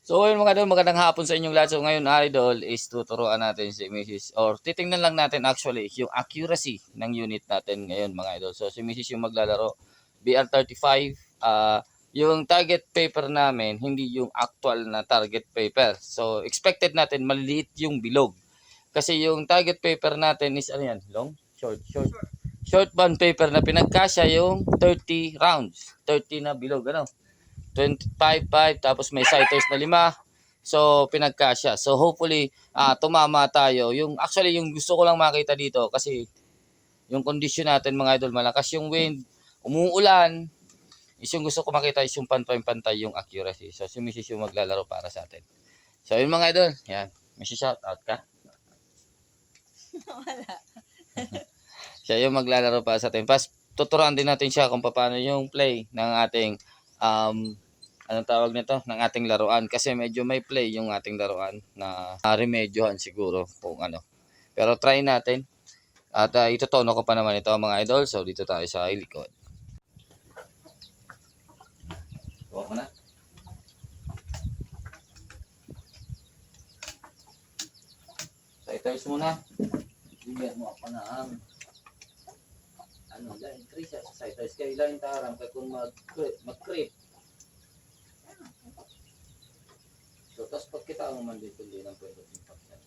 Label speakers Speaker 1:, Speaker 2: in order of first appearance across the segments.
Speaker 1: So ayun mga idol, magandang hapon sa inyong lahat. So ngayon idol is tuturuan natin si Mrs. or titingnan lang natin actually yung accuracy ng unit natin ngayon mga idol. So si Mrs. yung maglalaro BR35, yung target paper namin hindi yung actual na target paper. So expected natin maliit yung bilog. Kasi yung target paper natin is ano yan, long, short bond paper na pinagkasya yung 30 rounds, 30 na bilog ano. 25 tapos may sighters na 5. So pinagkasya. So hopefully tumama tayo. Yung actually yung gusto ko lang makita dito kasi yung condition natin mga idol, malakas yung wind, umuulan. Is yung gusto ko makita is yung pantay-pantay yung accuracy. So si Mrs. yung maglalaro para sa atin. So yun mga idol, yan. May shout out ka?
Speaker 2: Wala.
Speaker 1: Siya yung maglalaro para sa atin. Pas tuturuan din natin siya kung paano yung play ng ating anong tawag nito, ng ating laruan kasi medyo may play yung ating laruan na remedyohan siguro kung ano. Pero try natin at itutono ko pa naman ito mga idol. So dito tayo sa likod. Huwag mo na. Sighters muna. Bigyan mo ako na ang line 3 sa sighters kay line tarang kay kung mag-creep. So, tapos pag kita mo man dito, hindi lang pwede impact yan.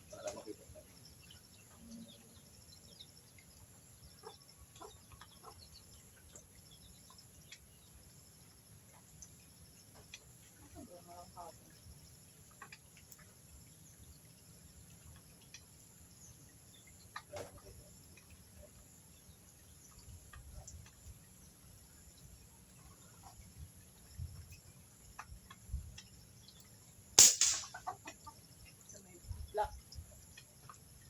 Speaker 1: Para makita ka. Tignan.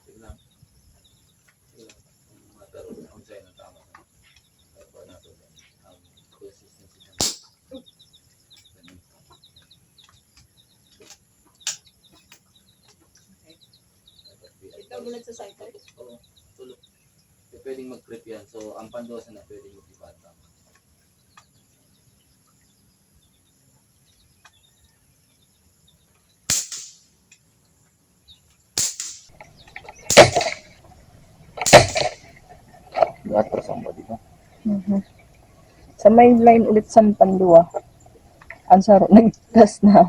Speaker 1: Tignan. Mataro na kung sa'yo ng tama. Kaya natin ang consistency ng
Speaker 2: Ikaw gulat sa cycle?
Speaker 1: Oo, tulog. Pwedeng mag-creep yan. So, ang pandosa na pwedeng mag-ibata. Lahat para sa mga dito.
Speaker 2: Sa may line ulit sa Pandua. Ang saro, nag-gas na.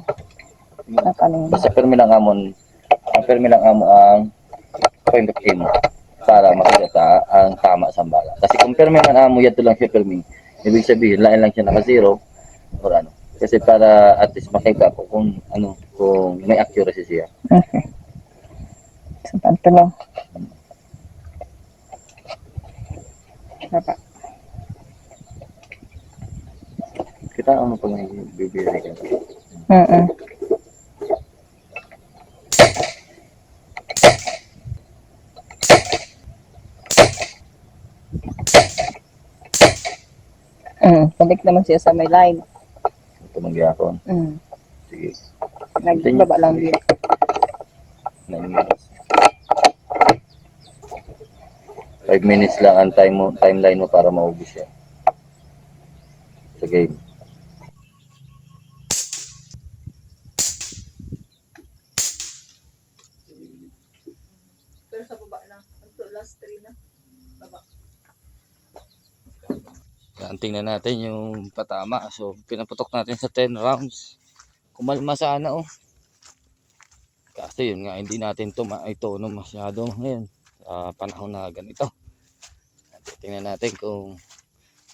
Speaker 2: Natanong.
Speaker 1: Sa permi lang amon, ang permi lang amo ang point of aim para makita ang tama sa bala. Kasi kung permi man amo yato lang siya permi, ibig sabihin lain lang siya naka-zero or ano. Kasi para at least makita ko kung ano, kung may accuracy siya.
Speaker 2: Okay. Sa panto lang. Baba.
Speaker 1: Kita ano pag may bibili ka.
Speaker 2: Balik naman siya sa may line.
Speaker 1: Ito magyakon. Sige.
Speaker 2: Nagbaba lang din.
Speaker 1: 9 minutes. 5 minutes lang ang timeline mo para maubos siya. Sa game.
Speaker 2: Pero sa baba na. Ito last 3 na. Baba.
Speaker 1: Tingnan natin yung patama. So, pinaputok natin sa 10 rounds. Kumalma sana oh. Kasi yun nga, hindi natin itono masyado ngayon sa panahon na ganito. Tingnan natin kung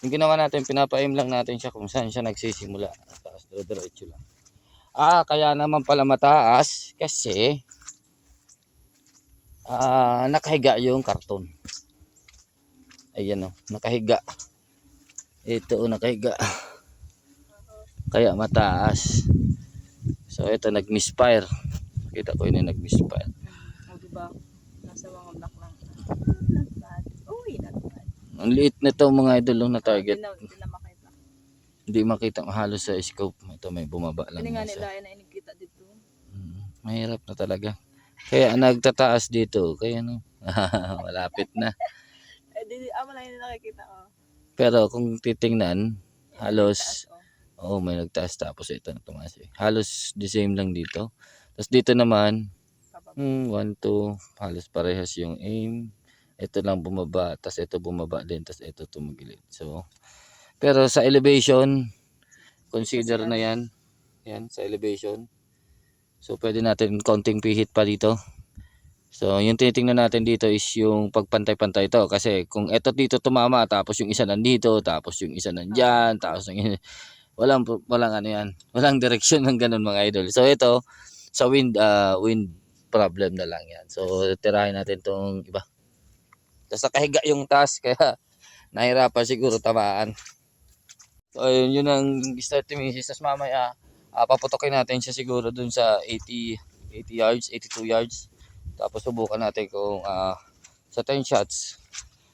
Speaker 1: yung ginawa natin, pinapaim lang natin siya kung saan siya nagsisimula. Tapos diretso lang. Kaya naman pala mataas kasi nakahiga yung karton. Ayan oh, nakahiga. Ito nakahiga. Kaya mataas. So ito nag-misfire. Kita ko yun yung nag-misfire.
Speaker 2: Diba? Nasa mga block lang. Uy, not bad.
Speaker 1: Ang liit nito mga idol na target.
Speaker 2: Hindi na makita.
Speaker 1: Hindi makita halos sa scope. Ito may bumaba lang.
Speaker 2: Hindi nga nila na inikita dito.
Speaker 1: Mahirap na talaga. Kaya nagtataas dito. Kaya no. Malapit na.
Speaker 2: Wala yung nakikita ko.
Speaker 1: Pero kung titingnan, halos Oo, may nagtaas tapos ito na tumaas eh. Halos the same lang dito. Tapos dito naman, 1, 2, halos parehas yung aim. Ito lang bumaba, tapos ito bumaba din, tapos ito tumagilid. So, pero sa elevation, consider na yan. Yan, sa elevation. So, pwede natin konting pihit pa dito. So, yung tinitingnan natin dito is yung pagpantay-pantay ito. Kasi kung ito dito tumama, tapos yung isa nandito, tapos yung isa nandyan, tapos yung walang ano yan. Walang direksyon ng ganun mga idol. So, ito, sa wind problem na lang yan. So, tirahin natin tong iba. Tapos nakahiga yung task, kaya nahirapan siguro tamaan. So, ayun, yun ang start ni Mrs. Tapos mamaya, paputokin natin siya siguro dun sa 80 yards, 82 yards. Tapos subukan natin kung sa 10 shots.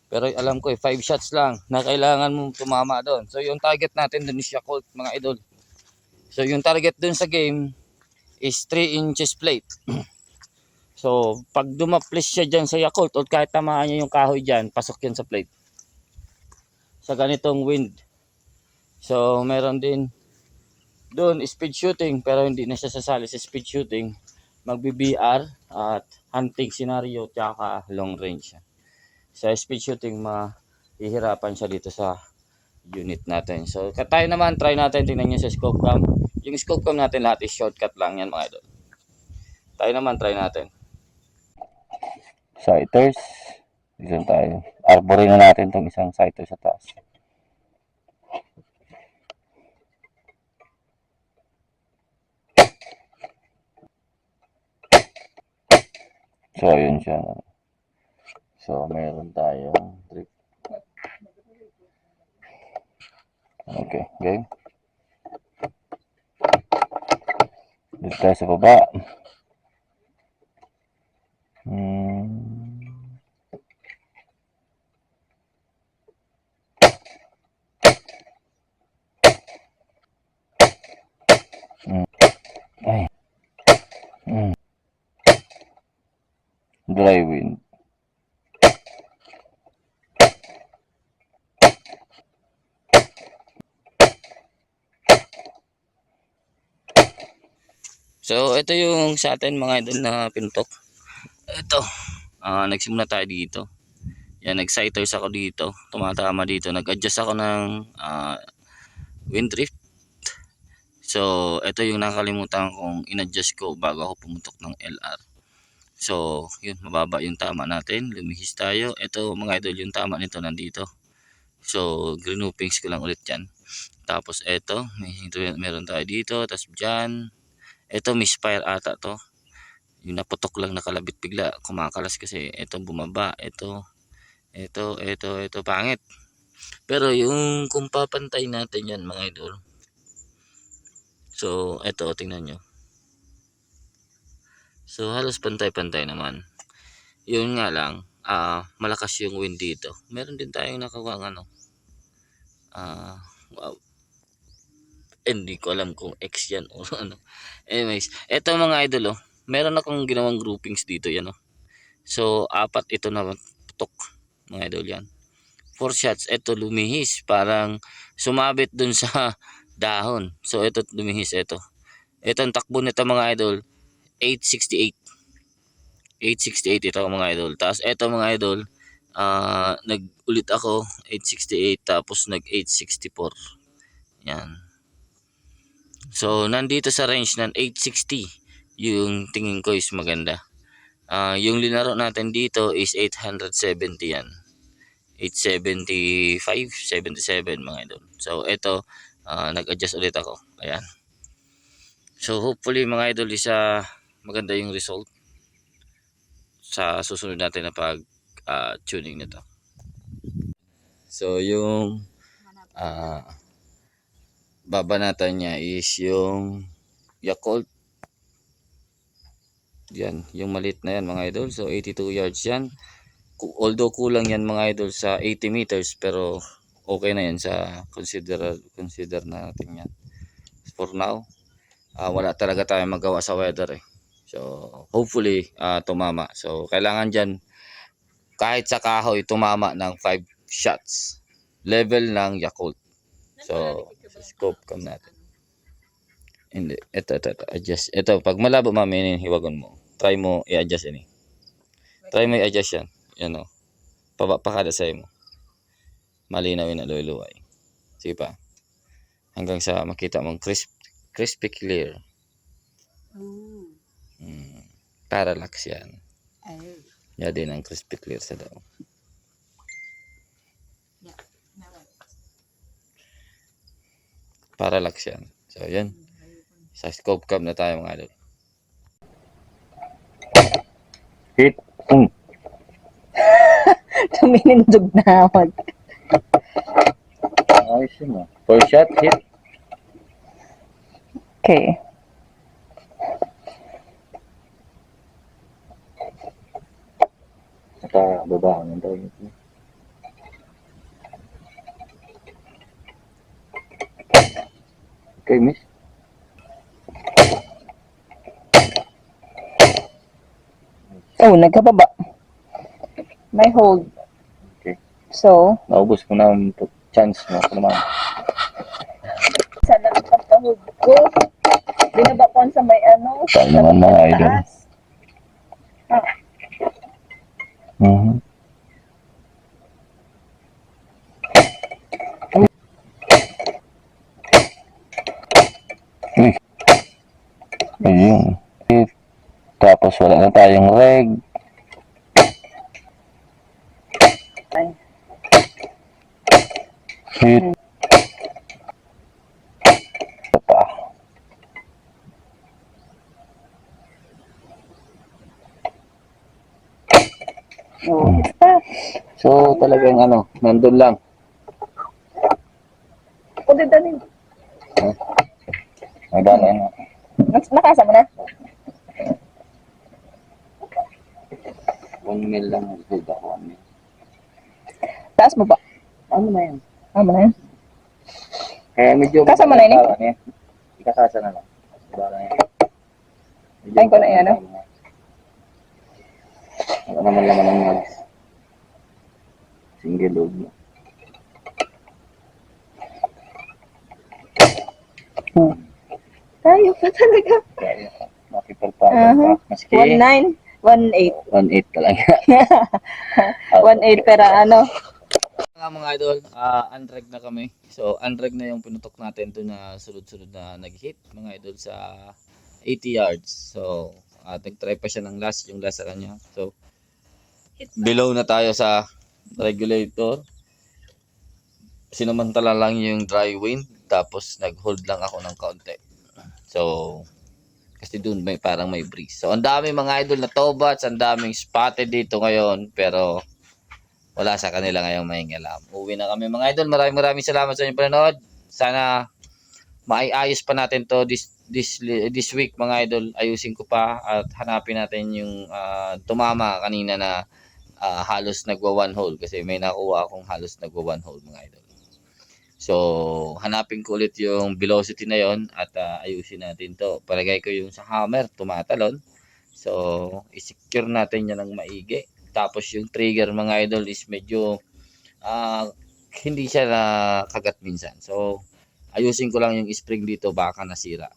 Speaker 1: Pero alam ko 5 shots lang na kailangan mong tumama doon. So yung target natin doon is Yakult mga idol. So yung target doon sa game is 3 inches plate. So pag dumaplis siya dyan sa Yakult o kahit tamaan niya yung kahoy dyan, pasok yan sa plate. Sa ganitong wind. So meron din doon speed shooting pero hindi na siya sasali sa speed shooting. Magbi-BR at hunting scenario tsaka long range. Sa speed shooting mahihirapan siya dito sa unit natin. So tayo naman try natin, tingnan niyo sa scope cam. Yung scope cam natin lahat is shortcut lang yan mga idol. Tayo naman try natin. Sighters. Dito tayo. Arborin na natin tong isang sighter sa taas. So ayun siya. So meron tayong trip. Okay, game. Dito tayo sa baba. Ay. Dry wind. So, ito yung sa atin mga idol na pintok. Ito, nagsimula tayo dito. Yan, nag-sighters ako dito. Tumatama dito. Nag-adjust ako ng wind drift. So, ito yung nakalimutan kong in-adjust ko bago ako pumutok ng LR. So, yun, mababa yung tama natin. Lumihis tayo. Ito mga idol, yung tama nito nandito. So, green hoopings ko lang ulit yan. Tapos, ito, meron tayo dito. Tapos, dyan. Ito, misfire ata to. Yung naputok lang nakalabit bigla. Kumakalas kasi. Ito, bumaba. Ito, pangit. Pero, yung kung papantay natin yan mga idol. So, ito, tingnan nyo. So, halos pantay-pantay naman. Yun nga lang, malakas yung wind dito. Meron din tayong nakuha ng wow. Hindi ko alam kung X yan o ano. Anyways, eto mga idol meron akong ginawang groupings dito yan So, 4 ito na putok mga idol yan. 4 shots, ito lumihis. Parang sumabit dun sa dahon. So, ito lumihis, ito. Ito ang takbo nito mga idol, 868. 868 ito mga idol. Tapos ito mga idol, nag-ulit ako 868 tapos nag 864. Yan. So nandito sa range ng 860 yung tingin ko is maganda. Yung linaro natin dito is 870 yan. 875, 77 mga idol. So ito, nag-adjust ulit ako. Ayan. So hopefully mga idol isa maganda yung result sa susunod natin na pag tuning nito. So yung babanatan niya is yung Yakult. Yan, yung maliit na yan mga idol. So 82 yards yan. Although kulang yan mga idol sa 80 meters pero okay na yan sa consider natin yan. For now, wala talaga tayong magawa sa weather So hopefully tumama. So kailangan dyan kahit sa kahoy tumama ng 5 shots. Level ng Yakult. So scope cam natin. Hindi. Ito. Adjust. Ito, pag malabo mami, hiwagon mo. Try mo i-adjust ini. Try mo i-adjust yan. Yan o. Pakada sa'yo mo. Malinaw yun na luway. Sige pa. Hanggang sa makita mong crispy clear. Parallax yan. Yan din ang crispy clear sa daw. Parallax yan. So, yan. Sa scope cam na tayo mga idol. Hit.
Speaker 2: Tuminindog na ako.
Speaker 1: Ayos yun ah. First shot, hit.
Speaker 2: Okay.
Speaker 1: Saka baba ng target mo. Okay, miss.
Speaker 2: Oh, nagkababa. May hold.
Speaker 1: Okay.
Speaker 2: So,
Speaker 1: Naubos ko na ang chance mo. Naman.
Speaker 2: sana ang pagkahod ko. Binaba ko sa may ano.
Speaker 1: Saan naman mga idol?
Speaker 2: taas. Ah,
Speaker 1: Mhm. Uy. Ayun. Tapos wala na tayong reg.
Speaker 2: ay.
Speaker 1: Hit. Pa.
Speaker 2: Oh, pa.
Speaker 1: So talagang ano, nandun lang.
Speaker 2: O, dali.
Speaker 1: May bala na.
Speaker 2: Nakasa mo na?
Speaker 1: 1 mil lang. Hold ako 1 mil.
Speaker 2: Taas mo ba?
Speaker 1: Ano na yan?
Speaker 2: Ano na yan?
Speaker 1: Kaya medyo...
Speaker 2: Kasa mo na yun?
Speaker 1: Ikakasa na lang. Bala yan.
Speaker 2: Ayun ko na yan, ano?
Speaker 1: Ano naman naman ang mag... Single load mo.
Speaker 2: Tayo pa talaga.
Speaker 1: Kaya makipagpagan
Speaker 2: Aha.
Speaker 1: pa. Maski
Speaker 2: 1.9, 1.8.
Speaker 1: 1.8 talaga.
Speaker 2: 1.8 pero ano.
Speaker 1: Mga idol, unreg na kami. So, unreg na yung pinutok natin doon na sunod-sunod na nag-hit mga idol sa 80 yards. So, nag-try pa siya ng last, yung last sa kanya. So, below na tayo sa regulator. Sinamantala lang yung dry wind. Tapos, nag-hold lang ako ng kaunti. So, kasi doon parang may breeze. So, ang dami mga idol na towbats, ang daming spotted dito ngayon. Pero, wala sa kanila ngayong mahingalam. Uwi na kami mga idol. Maraming salamat sa inyong panonood. Sana maiayos pa natin to this week mga idol. Ayusin ko pa at hanapin natin yung tumama kanina na halos nagwa one hole kasi may nakuha akong halos nagwa one hole mga idol. So hanapin ko ulit yung velocity na yon at ayusin natin to. Palagay ko yung sa hammer tumatalon. So i-secure natin yan ng maigi. Tapos yung trigger mga idol is medyo hindi siya nakagat minsan. So ayusin ko lang yung spring dito baka nasira.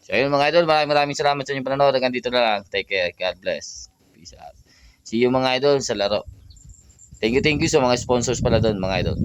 Speaker 1: So ayun mga idol, maraming salamat sa inyong panonood. Hanggang dito na lang. Take care. God bless. Peace out. See you mga idol sa laro. Thank you sa mga sponsors pala doon mga idol.